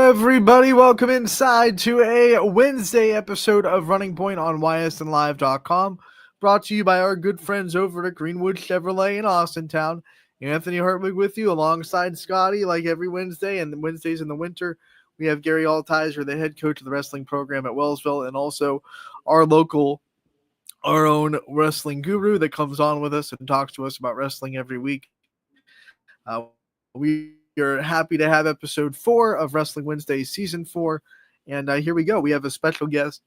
Everybody, welcome inside to a Wednesday episode of Running Point on ysnlive.com, brought to you by our good friends over at Greenwood Chevrolet in Austintown. Anthony Hartwig with you alongside Scotty, like every Wednesday, and Wednesdays in the winter. We have Gary Altizer, the head coach of the wrestling program at Wellsville, and also our own wrestling guru that comes on with us and talks to us about wrestling every week. We are happy to have episode 4 of Wrestling Wednesday season 4. And here we go. We have a special guest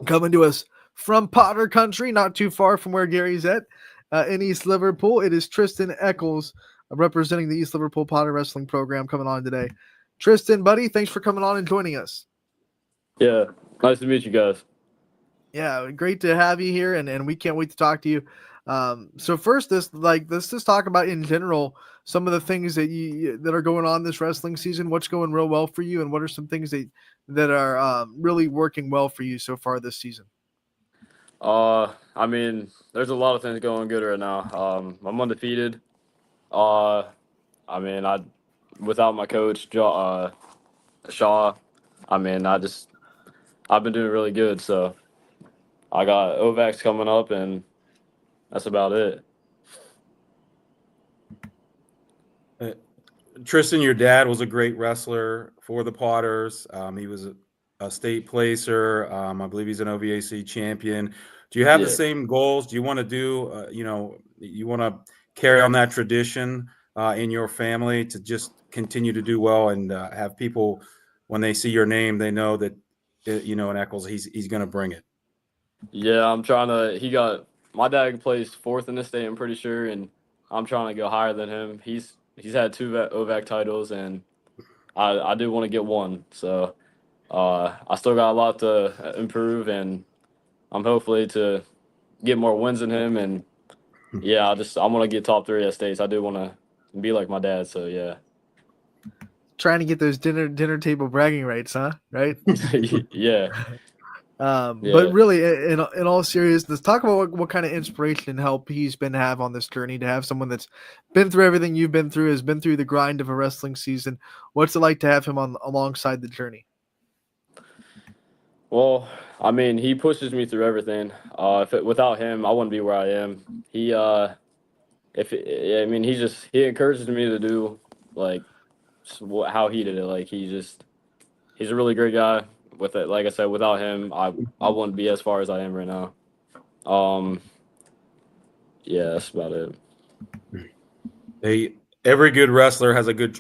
coming to us from Potter Country, not too far from where Gary's at, in East Liverpool. It is Tristan Eccles, representing the East Liverpool Potter Wrestling program, coming on today. Tristan, buddy, thanks for coming on and joining us. Yeah, nice to meet you guys. Yeah, great to have you here, and we can't wait to talk to you. So first, let's just talk about in general some of the things that are going on this wrestling season. What's going real well for you, and what are some things that are really working well for you so far this season? I mean, there's a lot of things going good right now. I'm undefeated. I mean, without my coach Shaw, I mean, I've been doing really good. So I got OVACs coming up, and that's about it. Tristan, your dad was a great wrestler for the Potters. He was a state placer. I believe he's an OVAC champion. Do you have the same goals? Do you want to do, you want to carry on that tradition in your family to just continue to do well and have people, when they see your name, they know that, in Eccles, he's going to bring it? Yeah, I'm trying to. My dad plays 4th in the state, I'm pretty sure, and I'm trying to go higher than him. He's had 2 OVAC titles, and I do want to get 1. So I still got a lot to improve, and I'm hopefully to get more wins than him. And yeah, I want to get top 3 at states. I do want to be like my dad. So yeah. Trying to get those dinner table bragging rights, huh? Right? Yeah. But really, in all seriousness, talk about what kind of inspiration and help he's been to have on this journey, to have someone that's been through everything you've been through, has been through the grind of a wrestling season. What's it like to have him alongside the journey? Well, I mean, he pushes me through everything. Without him, I wouldn't be where I am. He encourages me to do like how he did it. Like he's a really great guy. With it, like I said, without him, I wouldn't be as far as I am right now. Yeah, that's about it. Every good wrestler has a good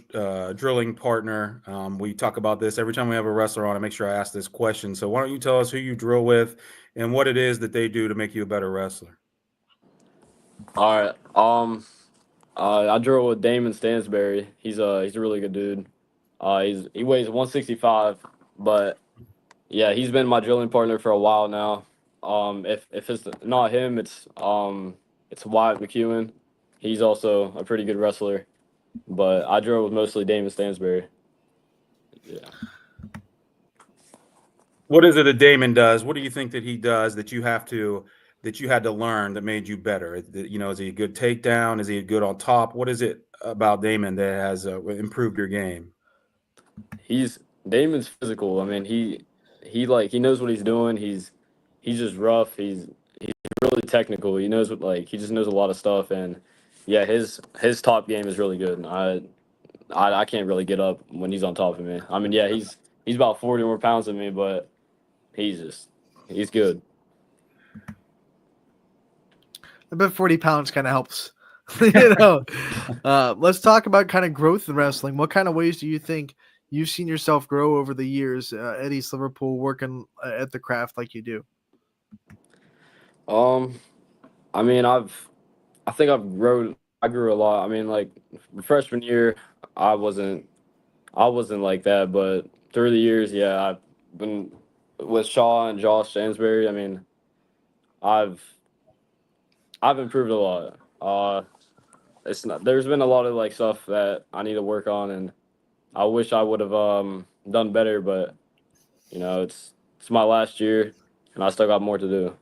drilling partner. We talk about this every time we have a wrestler on. I make sure I ask this question. So why don't you tell us who you drill with and what it is that they do to make you a better wrestler? All right. I drill with Damon Stansberry. He's a really good dude. He weighs 165, but yeah, he's been my drilling partner for a while now. If it's not him, it's Wyatt McEwen. He's also a pretty good wrestler, but I drill with mostly Damon Stansberry. Yeah. What is it that Damon does? What do you think that he does that you had to learn that made you better? Is he a good takedown? Is he good on top? What is it about Damon that has improved your game? Damon's physical. I mean, he knows what he's doing. He's just rough. He's really technical. He knows he just knows a lot of stuff. And yeah, his top game is really good. And I can't really get up when he's on top of me. I mean, yeah, he's about 40 more pounds than me, but he's good. I bet 40 pounds kind of helps. Let's talk about kind of growth in wrestling. What kind of ways do you think you've seen yourself grow over the years at East Liverpool, working at the craft like you do? I mean, I think I grew a lot. I mean, like freshman year, I wasn't like that, but through the years, yeah, I've been with Shaw and Josh Stansberry. I mean, I've improved a lot. There's been a lot of stuff that I need to work on, and I wish I would have done better, but it's my last year, and I still got more to do.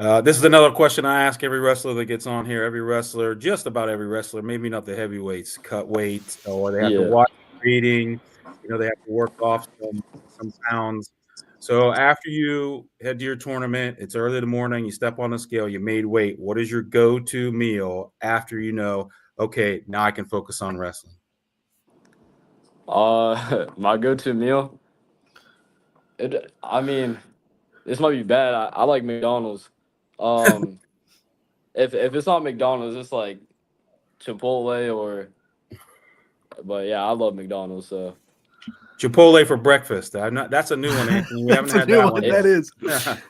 This is another question I ask every wrestler that gets on here. Every wrestler, just about every wrestler, maybe not the heavyweights, cut weight, or they have to Yeah. watch reading. They have to work off some sounds. So after you head to your tournament, it's early in the morning, you step on the scale, you made weight. What is your go-to meal after okay, now I can focus on wrestling? My go-to meal. I mean, this might be bad. I like McDonald's. Um, if it's not McDonald's, it's like Chipotle but yeah, I love McDonald's. So Chipotle for breakfast. That's a new one, Anthony. We haven't That's a had new that one. one That yet. is.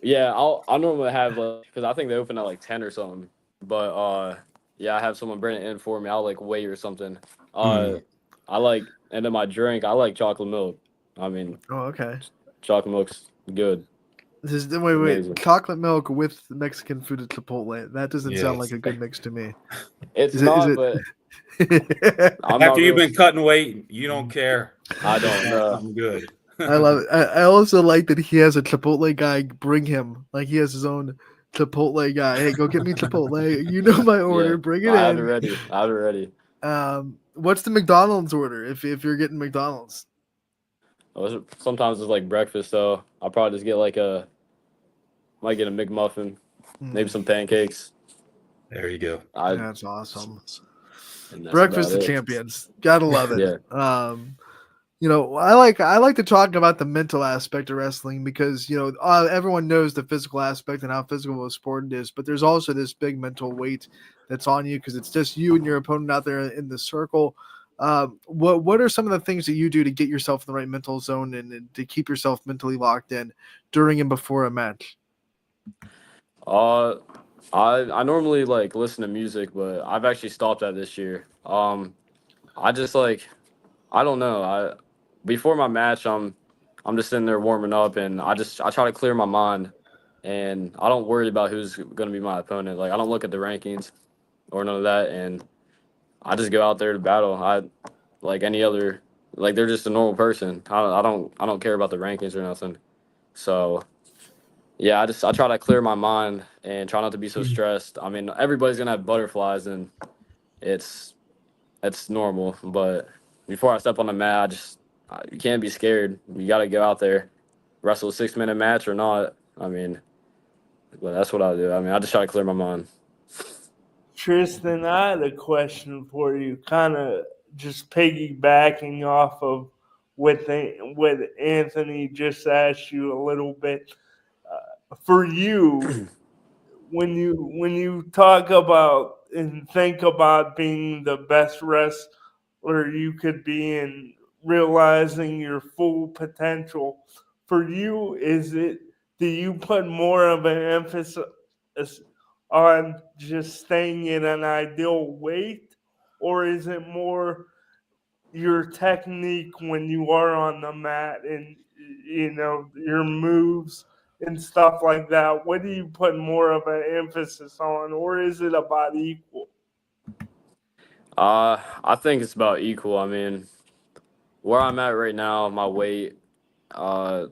yeah, I'll normally have because I think they open at like 10 or something. But yeah, I have someone bring it in for me. I'll like wait or something. I like and then my drink. I like chocolate milk. I mean, Oh, okay. chocolate milk's good. Wait. Amazing. Chocolate milk with Mexican food at Chipotle. That doesn't sound like Yes. a good mix to me. It's Is not, it? but I'm not After you've real. been cutting weight, you don't care. I You just don't want know. something good. I love it. I also like that he has a Chipotle guy bring him. Like he has his own Chipotle guy. Hey, go get me Chipotle. You know my order. Yeah, Bring it I have it in. ready. I have it ready. What's the McDonald's order if you're getting McDonald's? Sometimes it's like breakfast, so I'll probably just get might get a McMuffin, maybe some pancakes. There you go. That's awesome. And that's Breakfast about of it. champions. Gotta love it. Yeah. I like to talk about the mental aspect of wrestling because everyone knows the physical aspect and how physical a sport it is, but there's also this big mental weight that's on you because it's just you and your opponent out there in the circle. What are some of the things that you do to get yourself in the right mental zone and to keep yourself mentally locked in during and before a match? I normally like listen to music, but I've actually stopped that this year. I just I don't know. Before my match, I'm just sitting there warming up, and I try to clear my mind, and I don't worry about who's gonna be my opponent. Like I don't look at the rankings or none of that, and I just go out there to battle. I like any other they're just a normal person. I don't care about the rankings or nothing. So yeah, I try to clear my mind and try not to be so stressed. I mean, everybody's gonna have butterflies, and it's normal. But before I step on the mat, you can't be scared. You got to go out there, wrestle a 6 minute match or not. I mean, but that's what I do. I mean, I just try to clear my mind. Tristan, I had a question for you, kind of just piggybacking off of what Anthony just asked you a little bit. For you, when you talk about and think about being the best wrestler you could be and realizing your full potential, for you, do you put more of an emphasis on just staying in an ideal weight, or is it more your technique when you are on the mat and your moves and stuff like that? What do you put more of an emphasis on, or is it about equal? I think it's about equal. I mean, where I'm at right now, my weight, uh,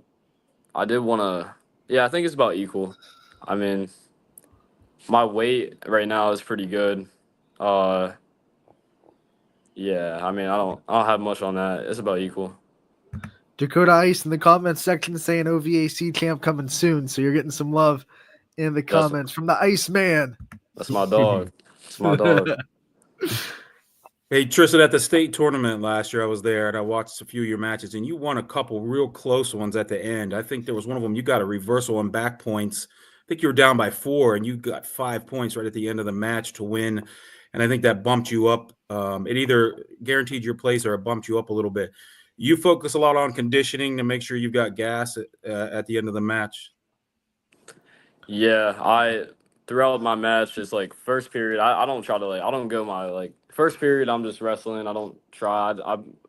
I did want to, yeah, I think it's about equal. I mean, my weight right now is pretty good. Uh, yeah, I mean, I don't have much on that. It's about equal. Dakota Ice in the comments section saying OVAC champ coming soon, so you're getting some love in the comments from the Ice Man. That's my dog. It's my dog. Hey, Tristan, at the state tournament last year, I was there and I watched a few of your matches, and you won a couple real close ones at the end. I think there was one of them you got a reversal on back points. I think you were down by 4, and you got 5 points right at the end of the match to win. And I think that bumped you up. It either guaranteed your place or it bumped you up a little bit. You focus a lot on conditioning to make sure you've got gas at the end of the match. Yeah, throughout my match, just first period, I don't try to I don't go first period. I'm just wrestling. I don't try.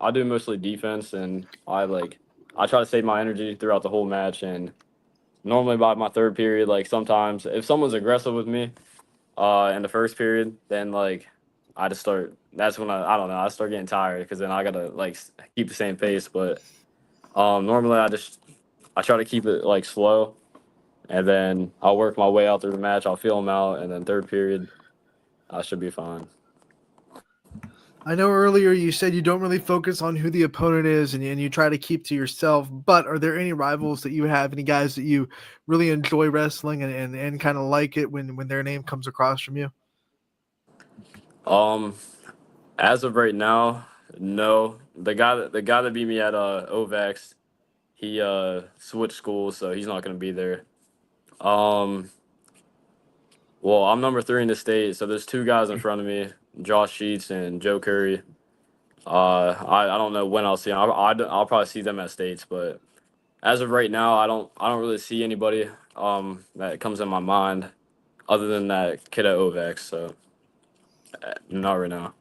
I do mostly defense, and I try to save my energy throughout the whole match. And normally by my third period, sometimes if someone's aggressive with me, in the first period, then I just start. That's when I don't know. I start getting tired because then I gotta keep the same pace. But normally I try to keep it slow and then I'll work my way out through the match. I'll feel them out, and then third period, I should be fine. I know earlier you said you don't really focus on who the opponent is and you try to keep to yourself, but are there any rivals that you have, any guys that you really enjoy wrestling and kind of like it when their name comes across from you? As of right now, no. The guy that beat me at OVAX, he switched schools, so he's not going to be there. Well, I'm number 3 in the state, so there's 2 guys in front of me, Josh Sheets and Joe Curry. I don't know when I'll see them. I'll probably see them at states, but as of right now, I don't really see anybody that comes in my mind other than that kid at OVAX. So not right now.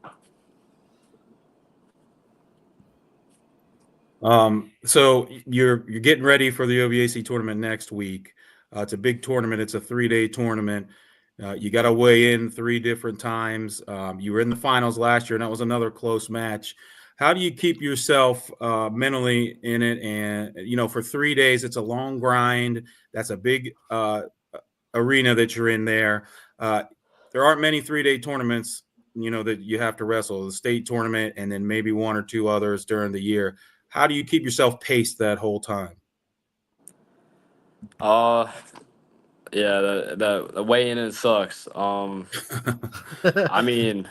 So you're getting ready for the OVAC tournament next week. It's a big tournament. It's a 3-day tournament. You got to weigh in 3 different times. You were in the finals last year, and that was another close match. How do you keep yourself mentally in it? And, for 3 days, it's a long grind. That's a big arena that you're in there. There aren't many 3-day tournaments, that you have to wrestle. The state tournament and then maybe 1 or 2 others during the year. How do you keep yourself paced that whole time? Yeah, the weigh-in it sucks. I mean,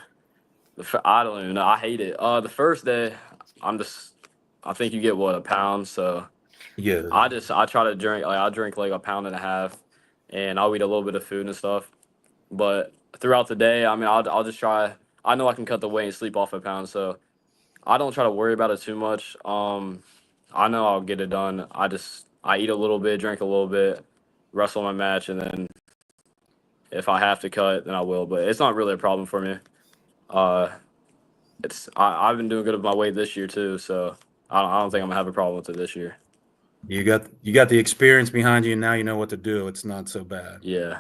I don't even know. I hate it. The first day, I think you get a pound. So Yeah. I try to drink. Like I drink like a pound and a half, and I'll eat a little bit of food and stuff. But throughout the day, I mean, I'll just try. I know I can cut the weight and sleep off a pound, so I don't try to worry about it too much. I know I'll get it done. I eat a little bit, drink a little bit, wrestle my match, and then if I have to cut, then I will. But it's not really a problem for me. I've been doing good with my weight this year too, so I don't think I'm gonna have a problem with it this year. You got the experience behind you, and now you know what to do. It's not so bad. Yeah.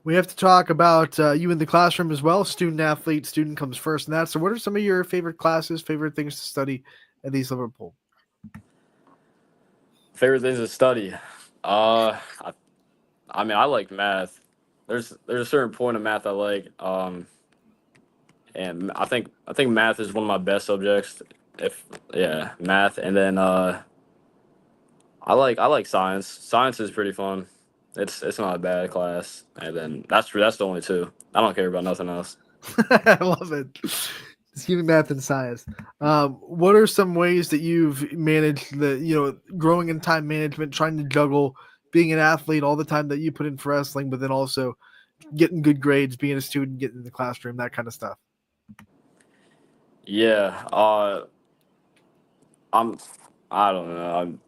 We have to talk about you in the classroom as well. Student athlete, student comes first in that. So what are some of your favorite classes, favorite things to study at East Liverpool? Favorite things to study? I mean, I like math. There's a certain point of math I like. And I think math is one of my best subjects. Math, and then I like science. Science is pretty fun. It's not a bad class, and then that's the only 2. I don't care about nothing else. I love it. Just giving math and science. What are some ways that you've managed growing in time management, trying to juggle being an athlete all the time that you put in for wrestling, but then also getting good grades, being a student, getting in the classroom, that kind of stuff? Yeah, I don't know.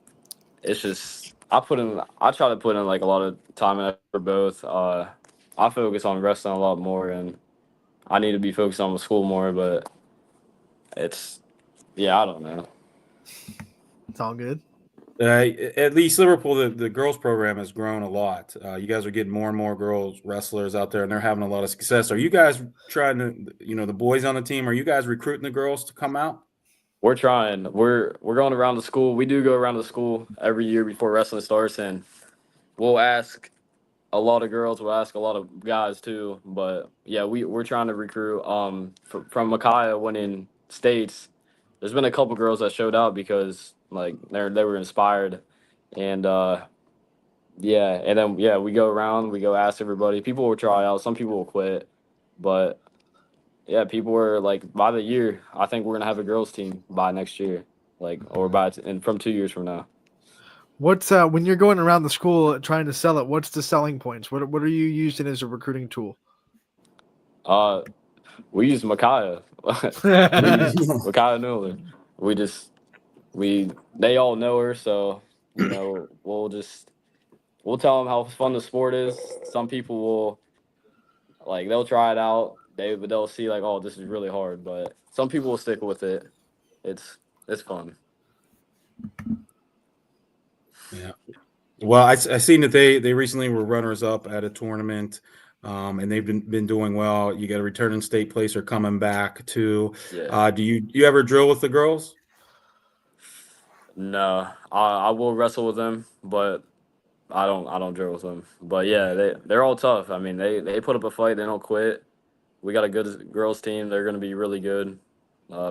It's just I try to put in like a lot of time and effort for both. I focus on wrestling a lot more, and I need to be focused on school more. But I don't know. It's all good. At least Liverpool, the girls program has grown a lot. You guys are getting more and more girls wrestlers out there, and they're having a lot of success. Are you guys trying to, the boys on the team, are you guys recruiting the girls to come out? We're trying. We're going around the school. We do go around the school every year before wrestling starts, and we'll ask a lot of girls. We'll ask a lot of guys too. But yeah, we're trying to recruit. From Micaiah winning states, there's been a couple girls that showed out because like they were inspired, and and then we go around. We go ask everybody. People will try out. Some people will quit, but. Yeah, people were like, by the year, I think we're gonna have a girls team by next year, and from 2 years from now. What's when you're going around the school trying to sell it? What's the selling points? What are you using as a recruiting tool? We use Micaiah. We use Micaiah Newland. They all know her, so we'll tell them how fun the sport is. Some people will they'll try it out. They'll see like, oh, this is really hard, but some people will stick with it. It's fun. Yeah. Well, I seen that they recently were runners up at a tournament, and they've been doing well. You got a returning state placer coming back too. Yeah. Do you ever drill with the girls? No, I will wrestle with them, but I don't drill with them. But yeah, they're all tough. I mean, they put up a fight. They don't quit. We got a good girls team. They're going to be really good.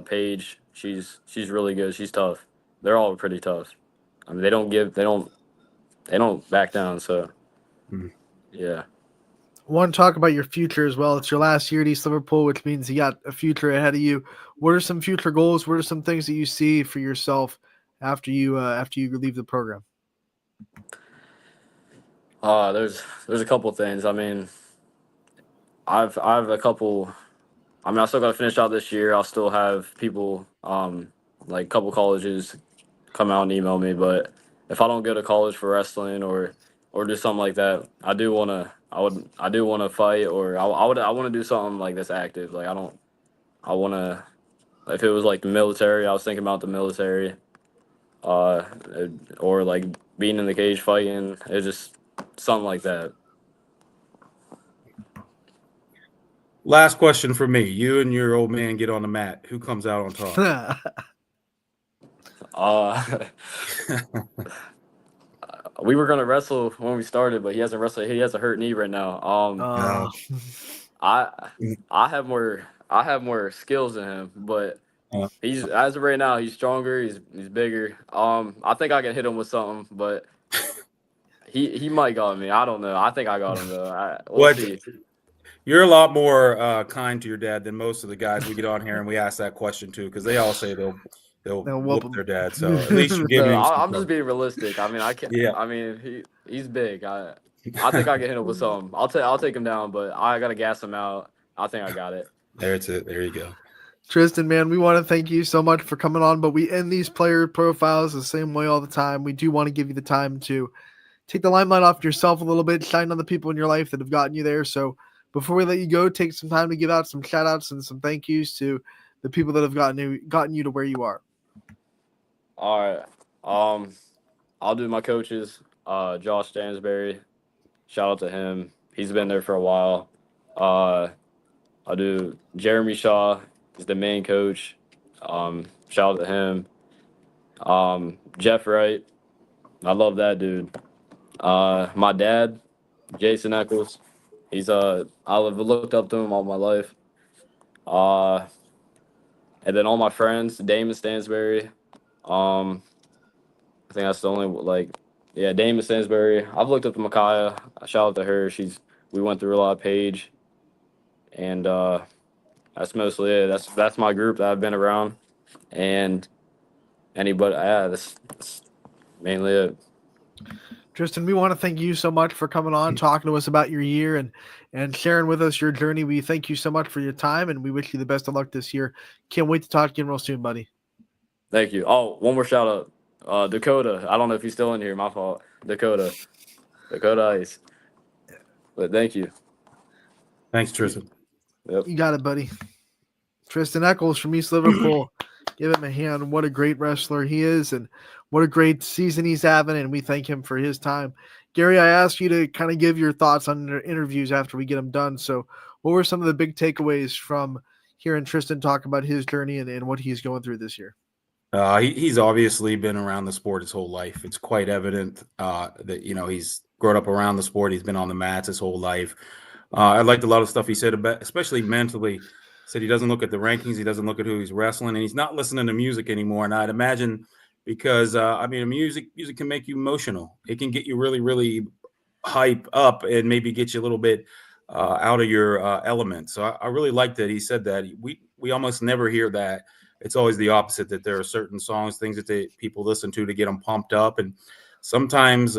Paige, she's really good. She's tough. They're all pretty tough. I mean, they don't back down. So yeah. I want to talk about your future as well. It's your last year at East Liverpool, which means you got a future ahead of you. What are some future goals? What are some things that you see for yourself after you leave the program? There's a couple things. I mean, I've a couple. I mean, I still got to finish out this year. I'll still have people, like a couple colleges, come out and email me. But if I don't go to college for wrestling or do something like that, I do want to fight, or I want to do something like this active. Like I want to. If it was like the military, I was thinking about the military, uh, or like being in the cage fighting. It's just something like that. Last question for me. You and your old man get on the mat. Who comes out on top? Uh, we were gonna wrestle when we started, but he hasn't wrestled. He has a hurt knee right now. No. I have more skills than him, but he's as of right now he's stronger. He's bigger. I think I can hit him with something, but he might got me. I don't know. I think I got him though. We'll see. You're a lot more kind to your dad than most of the guys we get on here and we ask that question to, because they all say they'll whoop their dad. So at least you're giving him. I'm just being realistic. I mean, I can't. Yeah. I mean, he's big. I think I can hit him with something. I'll take him down, but I gotta gas him out. I think I got it. There you go. Tristan, man, we want to thank you so much for coming on, but we end these player profiles the same way all the time. We do want to give you the time to take the limelight off yourself a little bit, shine on the people in your life that have gotten you there. So before we let you go, take some time to give out some shout outs and some thank yous to the people that have gotten you to where you are. All right. I'll do my coaches. Josh Stansberry. Shout out to him. He's been there for a while. I'll do Jeremy Shaw. He's the main coach. Shout out to him. Jeff Wright. I love that dude. My dad, Jason Eccles. I've looked up to him all my life. And then all my friends, Damon Stansberry. I think that's the only Damon Stansberry. I've looked up to Micaiah. Shout out to her. We went through a lot of Paige, and that's mostly it. That's my group that I've been around, and anybody. Yeah, that's mainly it. Tristan, we want to thank you so much for coming on, talking to us about your year and sharing with us your journey. We thank you so much for your time, and we wish you the best of luck this year. Can't wait to talk again real soon, buddy. Thank you. Oh, one more shout out. Dakota. I don't know if he's still in here. My fault. Dakota Ice. But thank you. Thanks, Tristan. Yep. You got it, buddy. Tristan Eccles from East Liverpool. Give him a hand. What a great wrestler he is, and what a great season he's having, and we thank him for his time. Gary, I asked you to kind of give your thoughts on the interviews after we get them done. So what were some of the big takeaways from hearing Tristan talk about his journey and what he's going through this year? He's obviously been around the sport his whole life. It's quite evident that, he's grown up around the sport. He's been on the mats his whole life. I liked a lot of stuff he said about, especially mentally. Said he doesn't look at the rankings. He doesn't look at who he's wrestling, and he's not listening to music anymore. And I'd imagine because, music can make you emotional. It can get you really, really hype up and maybe get you a little bit out of your element. So I really like that he said that. We almost never hear that. It's always the opposite, that there are certain songs, things that people listen to get them pumped up. And sometimes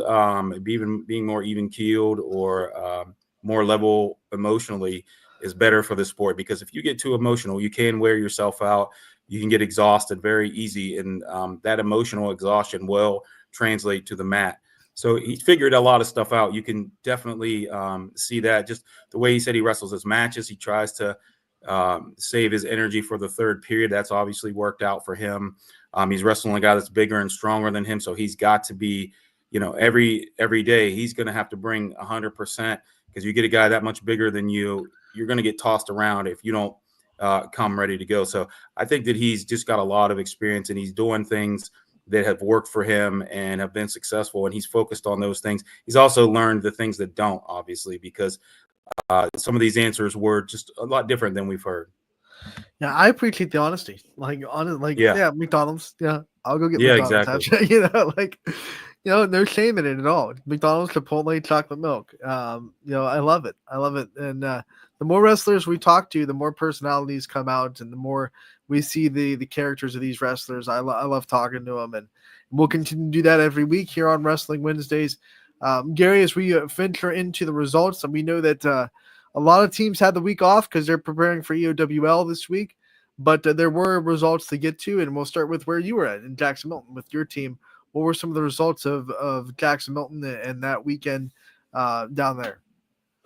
being more even keeled or more level emotionally is better for the sport, because if you get too emotional, you can wear yourself out. You can get exhausted very easy. And that emotional exhaustion will translate to the mat. So he figured a lot of stuff out. You can definitely see that just the way he said he wrestles his matches. He tries to save his energy for the third period. That's obviously worked out for him. He's wrestling a guy that's bigger and stronger than him, so he's got to be, every day he's going to have to bring 100%, because you get a guy that much bigger than you're going to get tossed around if you don't come ready to go. So I think that he's just got a lot of experience, and he's doing things that have worked for him and have been successful, and he's focused on those things. He's also learned the things that don't, obviously, because some of these answers were just a lot different than we've heard. Yeah, I appreciate the honesty. Yeah, McDonald's. Yeah, I'll go get McDonald's. Exactly. No shame in it at all. McDonald's, Chipotle, chocolate milk. I love it. I love it. And the more wrestlers we talk to, the more personalities come out, and the more we see the characters of these wrestlers. I love talking to them, and we'll continue to do that every week here on Wrestling Wednesdays. Gary, as we venture into the results, and we know that a lot of teams had the week off because they're preparing for EOWL this week, but there were results to get to, and we'll start with where you were at in Jackson Milton with your team. What were some of the results of Jackson Milton and that weekend down there?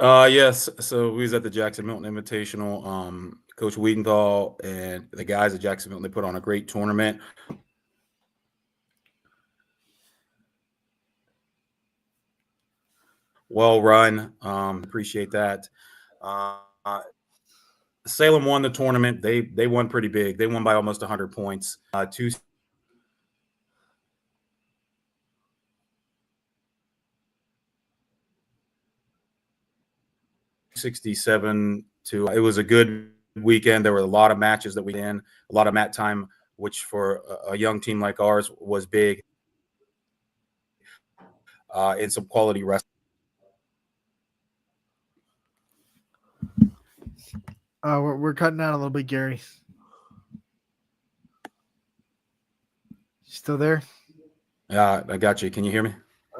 Yes. So we was at the Jackson Milton Invitational. Coach Wiedenthal and the guys at Jackson Milton, they put on a great tournament. Well run. Appreciate that. Salem won the tournament. They won pretty big. They won by almost 100 points. 267 to. It was a good weekend. There were a lot of matches that we in, a lot of mat time, which for a young team like ours was big. And some quality wrestling. We're cutting out a little bit, Gary. Still there? Yeah, I got you. Can you hear me?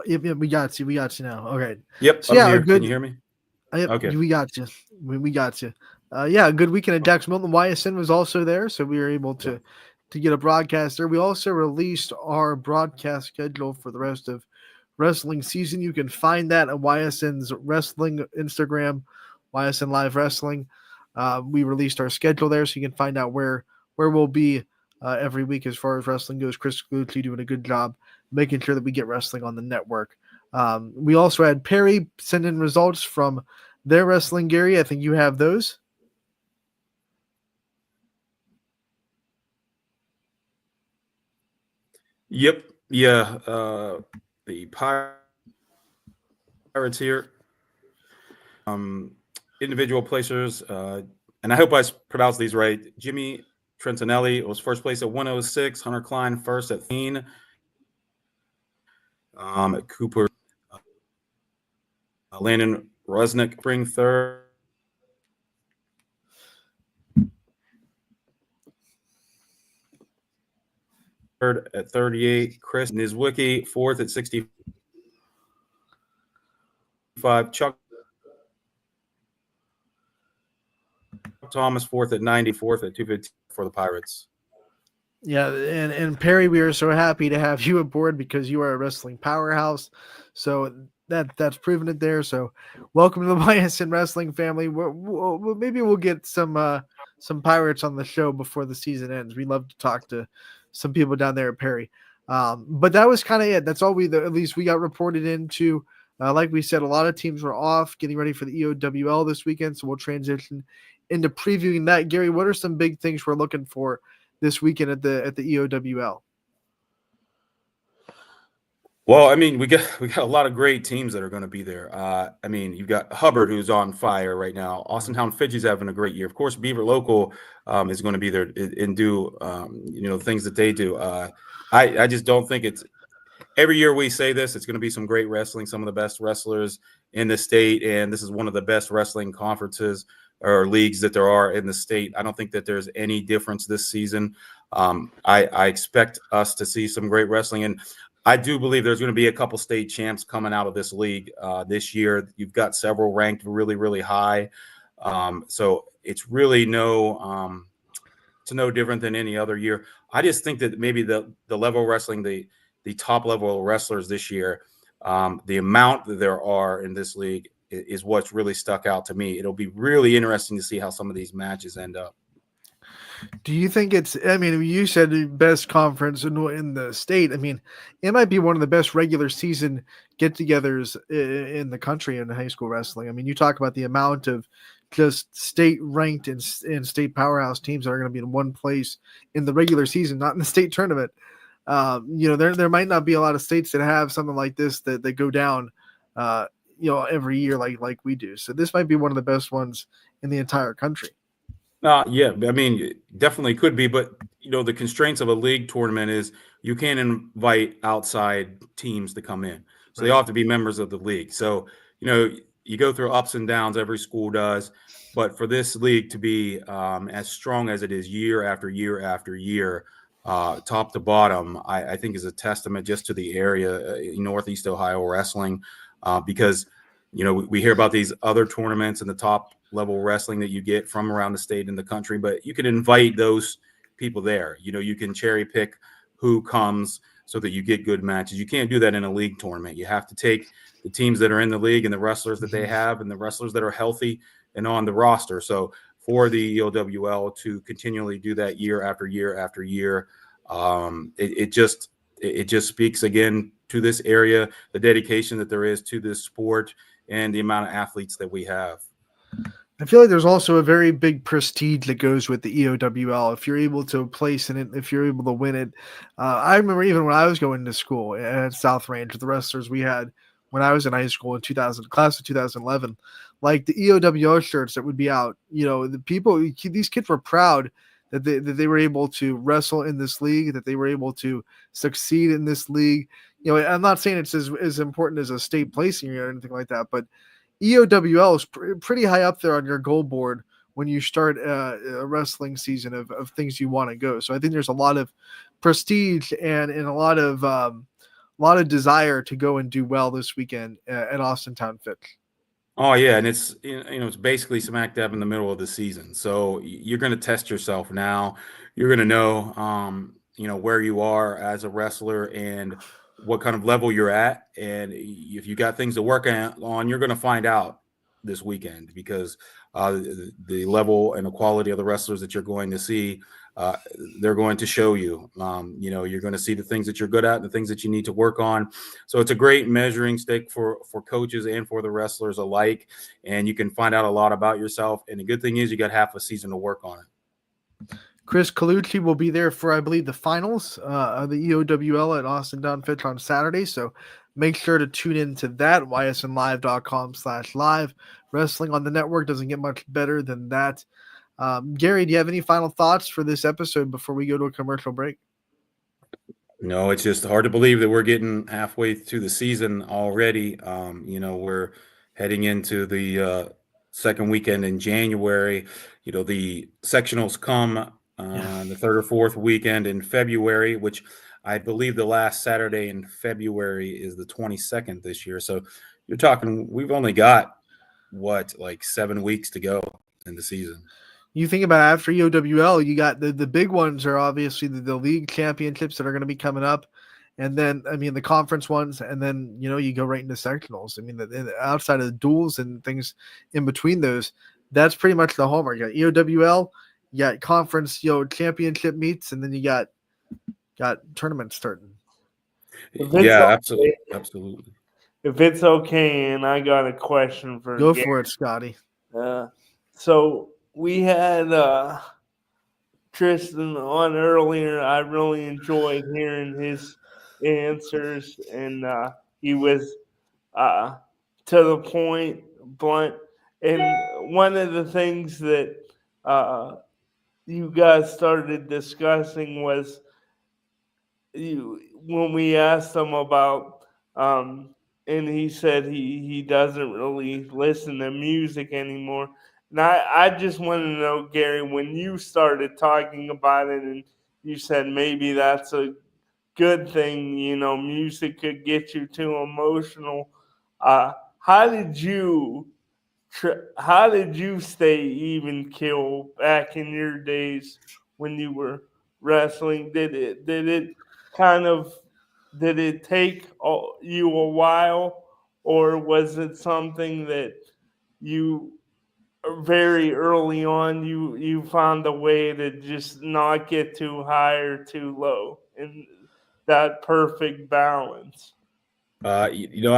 Yep, we got you. We got you now. Okay. Yep. So, I'm here. good. Can you hear me? Yep, okay. We got you. We got you. A good weekend at Jackson Milton. Ysn was also there, so we were able to get a broadcaster. We also released our broadcast schedule for the rest of wrestling season. You can find that at Ysn's wrestling Instagram, Ysn Live Wrestling. We released our schedule there, so you can find out where we'll be every week as far as wrestling goes. Chris Glucci doing a good job making sure that we get wrestling on the network. We also had Perry send in results from their wrestling. Gary, I think you have those. Yep. Yeah. The Pirates here. Individual placers, and I hope I pronounced these right. Jimmy Trentinelli was first place at 106. Hunter Klein first at 13. Cooper, Landon Rusnick spring third. At 38. Chris Nizwicki fourth at 65. Chuck Thomas fourth at 90. Fourth at 250 for the Pirates. Yeah, and Perry, we are so happy to have you aboard because you are a wrestling powerhouse. So that's proven it there. So welcome to the Ysn Wrestling family. Maybe we'll get some Pirates on the show before the season ends. We love to talk to some people down there at Perry. But that was kind of it. That's all at least we got reported into. Like we said, a lot of teams were off getting ready for the EOWL this weekend. So we'll transition into previewing that. Gary, what are some big things we're looking for this weekend at the EOWL? Well, I mean, we got a lot of great teams that are going to be there. I mean, you've got Hubbard, who's on fire right now. Austintown Fidgey's having a great year. Of course, Beaver Local is going to be there and do things that they do. I just don't think it's every year we say this. It's going to be some great wrestling, some of the best wrestlers in the state, and this is one of the best wrestling conferences or leagues that there are in the state. I don't think that there's any difference this season. I expect us to see some great wrestling, and I do believe there's going to be a couple state champs coming out of this league this year. You've got several ranked really, really high. So it's really no different than any other year. I just think that maybe the level of wrestling, the top level wrestlers this year, the amount that there are in this league is what's really stuck out to me. It'll be really interesting to see how some of these matches end up. Do you think you said the best conference in the state. I mean, it might be one of the best regular season get-togethers in the country in high school wrestling. I mean, you talk about the amount of just state-ranked and state powerhouse teams that are going to be in one place in the regular season, not in the state tournament. there might not be a lot of states that have something like this that go down, every year like we do. So this might be one of the best ones in the entire country. Yeah, I mean, it definitely could be, but the constraints of a league tournament is you can't invite outside teams to come in, so they all have to be members of the league. So you go through ups and downs, every school does, but for this league to be as strong as it is year after year after year, top to bottom, I think is a testament just to the area, Northeast Ohio wrestling, because we hear about these other tournaments and the top level wrestling that you get from around the state and the country, but you can invite those people there. You can cherry pick who comes so that you get good matches. You can't do that in a league tournament. You have to take the teams that are in the league and the wrestlers that they have and the wrestlers that are healthy and on the roster. So for the EOWL to continually do that year after year after year, it just speaks again to this area, the dedication that there is to this sport and the amount of athletes that we have. I feel like there's also a very big prestige that goes with the EOWL. If you're able to place in it, if you're able to win it. I remember even when I was going to school at South Range, with the wrestlers we had when I was in high school in class of 2011, like the EOWL shirts that would be out, these kids were proud that they were able to wrestle in this league, that they were able to succeed in this league. I'm not saying it's as important as a state placing or anything like that, but EOWL is pretty high up there on your goal board when you start a wrestling season of things you want to go. So I think there's a lot of prestige and a lot of desire to go and do well this weekend at Austin Town Fitch. Oh yeah, and it's it's basically smack dab in the middle of the season, so you're going to test yourself now. You're going to know, where you are as a wrestler and what kind of level you're at, and if you got things to work on, you're going to find out this weekend because the level and the quality of the wrestlers that you're going to see, they're going to show you. You're going to see the things that you're good at and the things that you need to work on. So it's a great measuring stick for coaches and for the wrestlers alike, and you can find out a lot about yourself. And the good thing is you got half a season to work on it. Chris Colucci will be there for, I believe, the finals of the EOWL at Austin Town Fitch on Saturday. So make sure to tune into that, ysnlive.com/live. Wrestling on the network doesn't get much better than that. Gary, do you have any final thoughts for this episode before we go to a commercial break? No, it's just hard to believe that we're getting halfway through the season already. We're heading into the second weekend in January. The sectionals come the third or fourth weekend in February, which I believe the last Saturday in February is the 22nd this year. So you're talking, we've only got like 7 weeks to go in the season. You think about after EOWL, you got the big ones are obviously the league championships that are going to be coming up. And then, the conference ones, and then, you go right into sectionals. Outside of the duels and things in between those, that's pretty much the hallmark. You got EOWL, you got conference, championship meets, and then you got tournaments starting. Yeah, absolutely. If it's okay, and I got a question for Go Gary. for it, Scotty. So we had Tristan on earlier. I really enjoyed hearing his answers, and he was to the point, blunt. And one of the things that you guys started discussing was when we asked him about, and he said he doesn't really listen to music anymore. And I just want to know, Gary, when you started talking about it and you said maybe that's a good thing, music could get you too emotional. How did you stay even keel back in your days when you were wrestling? Did it take you a while, or was it something that you very early on you found a way to just not get too high or too low, and that perfect balance? I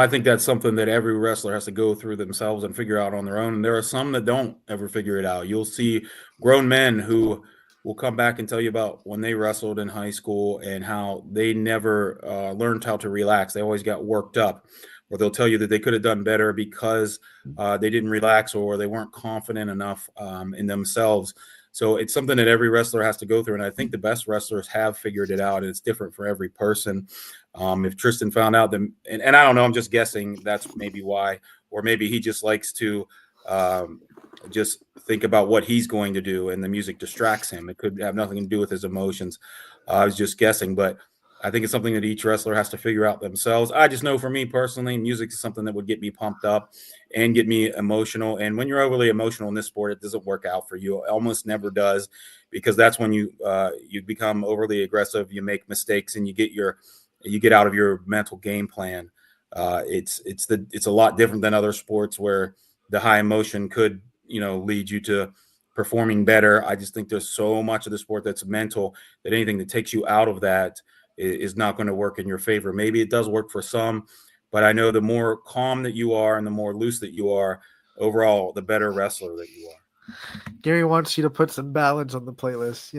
think that's something that every wrestler has to go through themselves and figure out on their own. And there are some that don't ever figure it out. You'll see grown men who will come back and tell you about when they wrestled in high school and how they never learned how to relax. They always got worked up, or they'll tell you that they could have done better because they didn't relax or they weren't confident enough in themselves. So it's something that every wrestler has to go through. And I think the best wrestlers have figured it out. And it's different for every person. If Tristan found out that, and I don't know, I'm just guessing that's maybe why, or maybe he just likes to just think about what he's going to do and the music distracts him. It could have nothing to do with his emotions. I was just guessing, but I think it's something that each wrestler has to figure out themselves. I just know for me personally, music is something that would get me pumped up and get me emotional. And when you're overly emotional in this sport, it doesn't work out for you. It almost never does, because that's when you become overly aggressive. You make mistakes and you get out of your mental game plan. It's a lot different than other sports where the high emotion could, lead you to performing better. I just think there's so much of the sport that's mental that anything that takes you out of that is not going to work in your favor. Maybe it does work for some, but I know the more calm that you are and the more loose that you are, overall, the better wrestler that you are. Gary wants you to put some ballads on the playlist,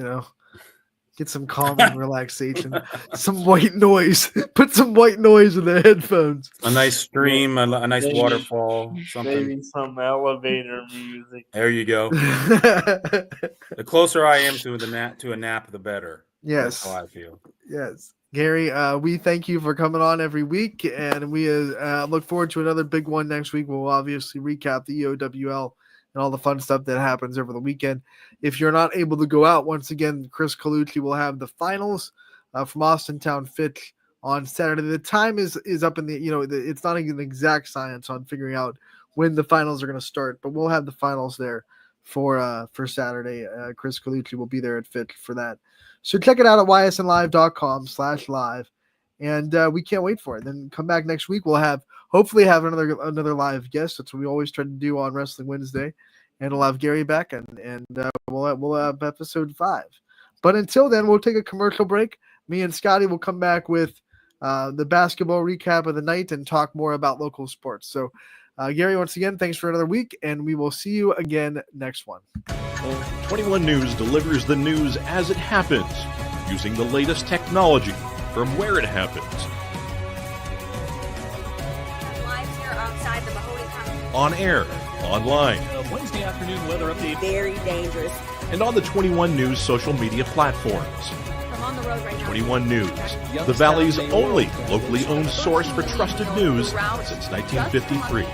get some calm and relaxation, some white noise, put some white noise in the headphones. A nice stream, a nice waterfall, something. Maybe some elevator music. There you go. The closer I am to a nap, the better. Yes. That's how I feel. Yes. Gary, we thank you for coming on every week, and we look forward to another big one next week. We'll obviously recap the EOWL and all the fun stuff that happens over the weekend. If you're not able to go out, once again, Chris Colucci will have the finals from Austin Town Fitch on Saturday. The time is up in the, it's not an exact science on figuring out when the finals are going to start, but we'll have the finals there for Saturday. Chris Colucci will be there at Fitch for that. So check it out at ysnlive.com/live. And we can't wait for it. Then come back next week. We'll hopefully have another live guest. That's what we always try to do on Wrestling Wednesday. And we'll have Gary back, and we'll have episode 5. But until then, we'll take a commercial break. Me and Scotty will come back with the basketball recap of the night and talk more about local sports. So, Gary, once again, thanks for another week, and we will see you again next one. 21 News delivers the news as it happens, using the latest technology from where it happens. Live here outside the Mahoney County. On air, online, Wednesday afternoon weather update. Very dangerous. and on the 21 News social media platforms. I'm on the road right now. 21 News, the Valley's only locally owned source for trusted news since 1953.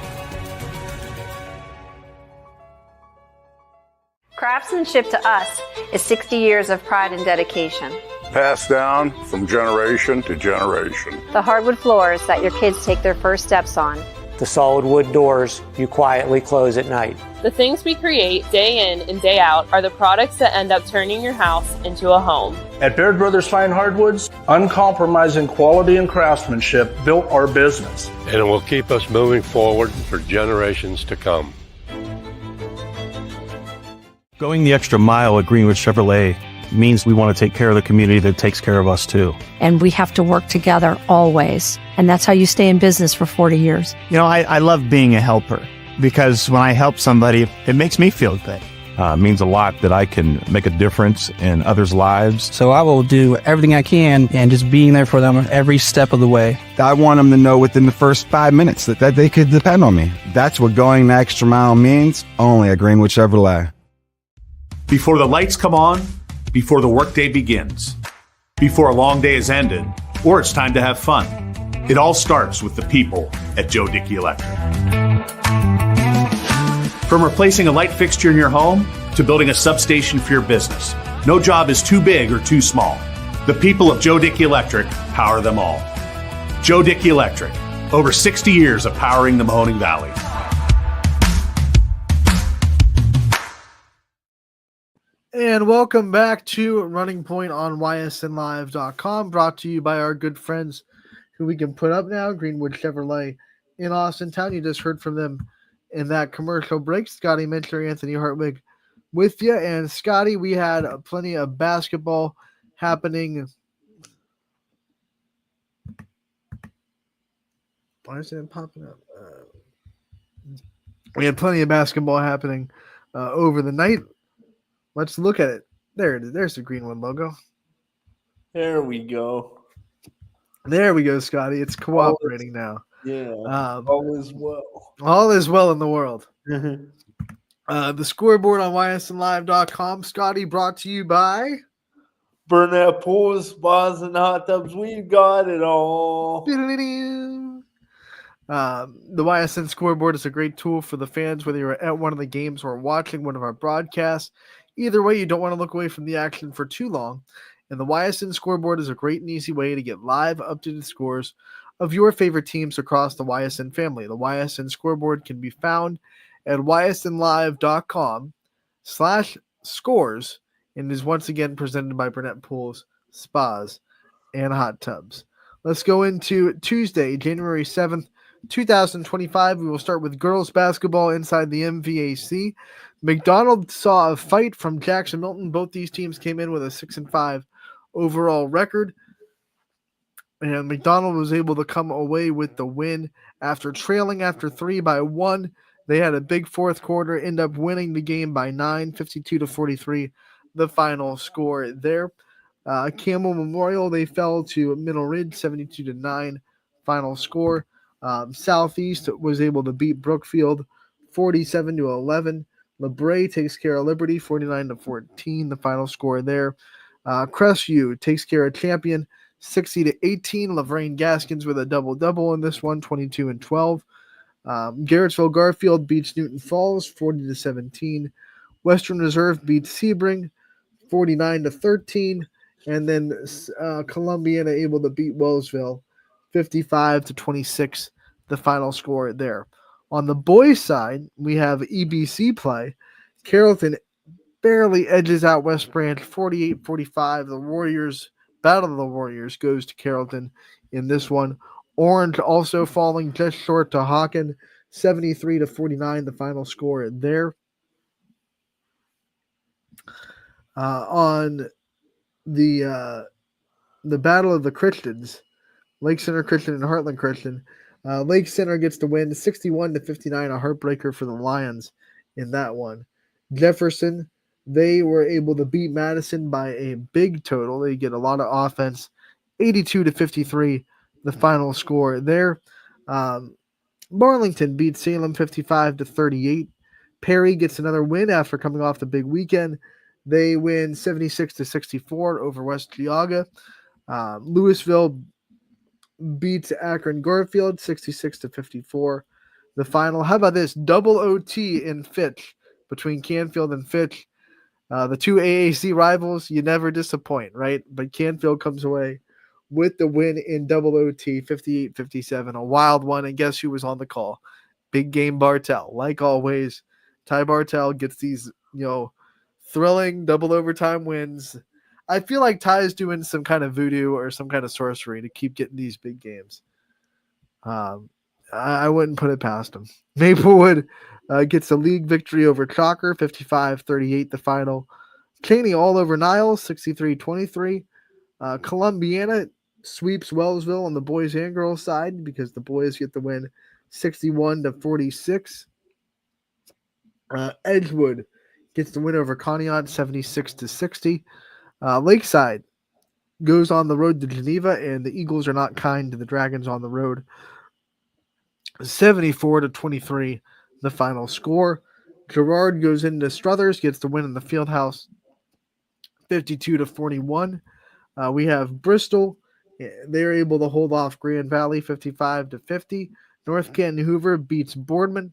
Craftsmanship to us is 60 years of pride and dedication. Passed down from generation to generation. The hardwood floors that your kids take their first steps on. The solid wood doors you quietly close at night. The things we create day in and day out are the products that end up turning your house into a home. At Baird Brothers Fine Hardwoods, uncompromising quality and craftsmanship built our business. And it will keep us moving forward for generations to come. Going the extra mile at Greenwood Chevrolet means we want to take care of the community that takes care of us too. And we have to work together always. And that's how you stay in business for 40 years. You know, I love being a helper because when I help somebody, it makes me feel good. It means a lot that I can make a difference in others' lives. So I will do everything I can and just being there for them every step of the way. I want them to know within the first 5 minutes that they could depend on me. That's what going the extra mile means, only at Greenwood Chevrolet. Before the lights come on, before the workday begins, before a long day is ended, or it's time to have fun. It all starts with the people at Joe Dickey Electric. From replacing a light fixture in your home to building a substation for your business, no job is too big or too small. The people of Joe Dickey Electric power them all. Joe Dickey Electric, over 60 years of powering the Mahoning Valley. And welcome back to Running Point on ysnlive.com, brought to you by our good friends who we can put up now, Greenwood Chevrolet in Austin Town. You just heard from them in that commercial break. Scotty Mentor, Anthony Hartwig with you. And Scotty, we had plenty of basketball happening. Why isn't it popping up? We had plenty of basketball happening over the night. Let's look at it. There it is. There's the Greenwood logo. There we go. There we go, Scotty. It's cooperating now. Yeah. All is well. All is well in the world. The scoreboard on ysnlive.com. Scotty, brought to you by Burnett Pools, spas, and hot tubs. We've got it all. The YSN scoreboard is a great tool for the fans, whether you're at one of the games or watching one of our broadcasts. Either way, you don't want to look away from the action for too long. And the YSN scoreboard is a great and easy way to get live updated scores of your favorite teams across the YSN family. The YSN scoreboard can be found at ysnlive.com/scores and is once again presented by Burnett Pools, Spas, and Hot Tubs. Let's go into Tuesday, January 7th, 2025. We will start with girls basketball inside the MVAC. McDonald saw a fight from Jackson Milton. Both these teams came in with a 6-5 overall record, and McDonald was able to come away with the win after trailing after 3 by 1. They had a big fourth quarter, end up winning the game by 9, 52-43, the final score there. Campbell Memorial, they fell to Middle Ridge, 72-9, final score. Southeast was able to beat Brookfield, 47-11. LeBray takes care of Liberty, 49-14, the final score there. Crestview takes care of Champion, 60-18. Laverne Gaskins with a double-double in this one, 22-12. Garrettsville Garfield beats Newton Falls, 40-17. Western Reserve beats Sebring, 49-13. And then Columbiana able to beat Wellsville, 55-26, the final score there. On the boys' side, we have EBC play. Carrollton barely edges out West Branch, 48-45. The Warriors, Battle of the Warriors, goes to Carrollton in this one. Orange also falling just short to Hawken, 73-49, the final score there. On the Battle of the Christians, Lake Center Christian and Heartland Christian. Lake Center gets the win, 61-59, a heartbreaker for the Lions in that one. Jefferson, they were able to beat Madison by a big total. They get a lot of offense, 82-53, the final score there. Burlington beats Salem 55-38. Perry gets another win after coming off the big weekend. They win 76-64 over West Geauga. Louisville beats Akron Garfield 66-54. The final. How about this? Double OT in Fitch between Canfield and Fitch. The two AAC rivals, you never disappoint, right? But Canfield comes away with the win in double OT, 58-57, a wild one. And guess who was on the call? Big Game Bartell. Like always, Ty Bartell gets these, thrilling double overtime wins. I feel like Ty is doing some kind of voodoo or some kind of sorcery to keep getting these big games. I wouldn't put it past him. Maplewood gets a league victory over Chalker, 55-38 the final. Cheney all over Niles, 63-23. Columbiana sweeps Wellsville on the boys and girls side because the boys get the win, 61-46. Edgewood gets the win over Conneaut, 76-60. Lakeside goes on the road to Geneva, and the Eagles are not kind to the Dragons on the road. 74-23, the final score. Girard goes into Struthers, gets the win in the Fieldhouse, 52-41. We have Bristol. They're able to hold off Grand Valley, 55-50. North Canton Hoover beats Boardman,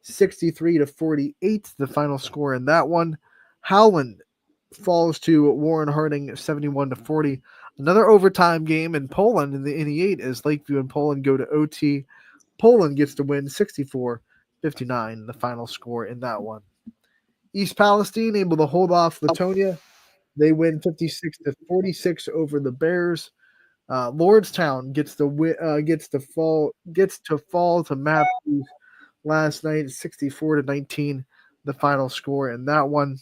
63-48, the final score in that one. Howland falls to Warren Harding, 71-40. Another overtime game in Poland in the NE8 as Lakeview and Poland go to OT. Poland gets the win, 64-59, the final score in that one. East Palestine able to hold off Latonia. They win 56-46 over the Bears. Lordstown gets to fall to Matthews last night, 64-19, the final score in that one.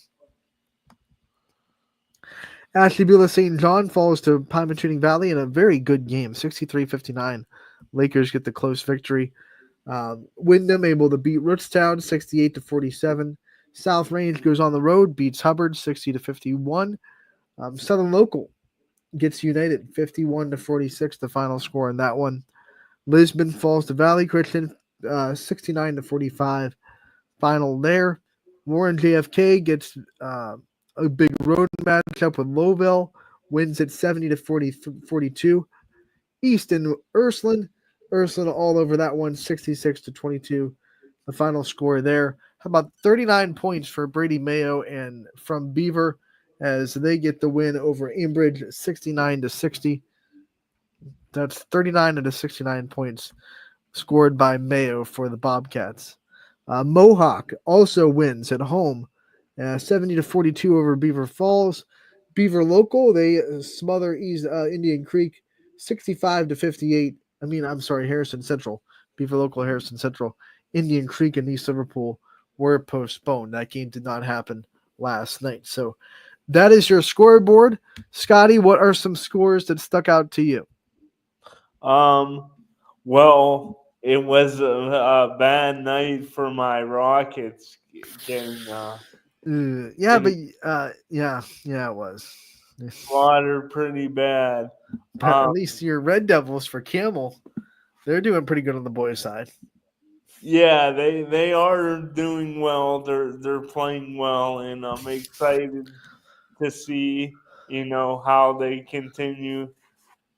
Ashley Beulah St. John falls to Pymatuning Valley in a very good game, 63-59. Lakers get the close victory. Wyndham able to beat Rootstown, 68-47. South Range goes on the road, beats Hubbard 60-51. Southern Local gets United 51-46, the final score in that one. Lisbon falls to Valley Christian 69-45, final there. Warren JFK gets a big road matchup with Lowville, wins at 70-42. Easton Ursuline all over that one, 66-22, the final score there. How about 39 points for Brady Mayo and from Beaver as they get the win over Ambridge, 69-60. That's 39 out of 69 points scored by Mayo for the Bobcats. Mohawk also wins at home, 70-42 over Beaver Falls. Beaver Local, they smother Indian Creek 65-58. Harrison Central. Beaver Local, Harrison Central. Indian Creek and East Liverpool were postponed. That game did not happen last night. So that is your scoreboard. Scotty, what are some scores that stuck out to you? Well, it was a bad night for my Rockets getting it was. Water pretty bad. But at least your Red Devils for Camel, they're doing pretty good on the boys' side. Yeah, they are doing well. They're playing well, and I'm excited to see how they continue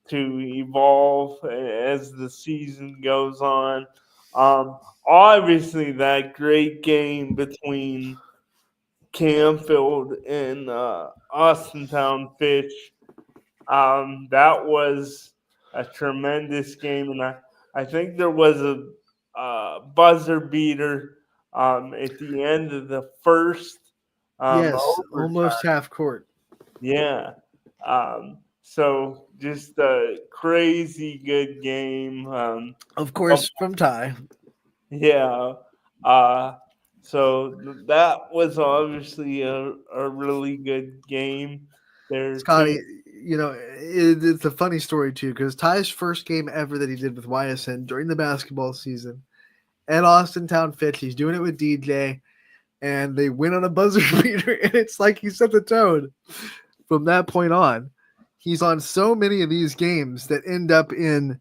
to evolve as the season goes on. Obviously, that great game between Canfield and Austintown Fish, that was a tremendous game, and I think there was a buzzer beater at the end of the first. Yes, overtime. almost half court. Yeah. So just a crazy good game. Of course, from Ty. Yeah. So that was obviously a really good game there. Scotty, it's a funny story too, because Ty's first game ever that he did with YSN during the basketball season at Austintown Fitch, he's doing it with DJ, and they win on a buzzer beater, and it's like he set the tone. From that point on, he's on so many of these games that end up in